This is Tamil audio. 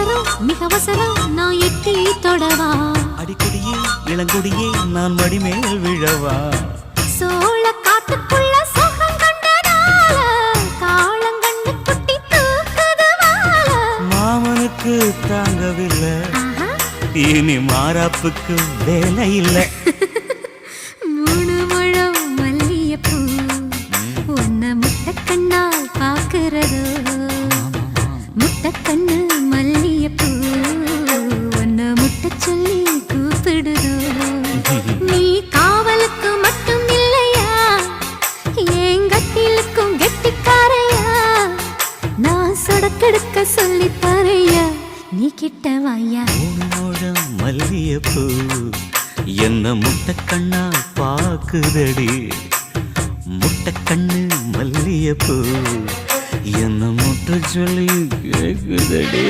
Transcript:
அவசரம் மிக அவசரம் நான் எட்டி தொடவா அடிக்கடியே இளங்கொடியே நான் மடிமேல் விழவா சோழ காட்டுக்குள்ள சோகம் கண்டதால காளங்கண்ணு குட்டி தூக்குதுவால மாமனுக்கு தாங்கவில்லை இனி மாறாப்புக்கு வேலை இல்லை மூணு முழம் மல்லியப்பூ உன்னை முட்டைக்கண்ணால் பாக்குறதோ முட்டைக்கண்ணு மல்லியப்பூ உன்னை முட்டை சொல்லி கூப்பிடுதோ நீ காவலுக்கு மட்டும் இல்லையா என் கட்டிலுக்கும் கெட்டிக்காரையா நான் சொடக்கெடுக்க சொல்லி தரையா நீ கிட்ட வாயா மல்லியப்பூ என்ன முட்டைக்கண்ணா பாக்குதடி முட்டைக்கண்ணு மல்லியப்பூ என்ன முட்டை சொல்லி கேக்குதடி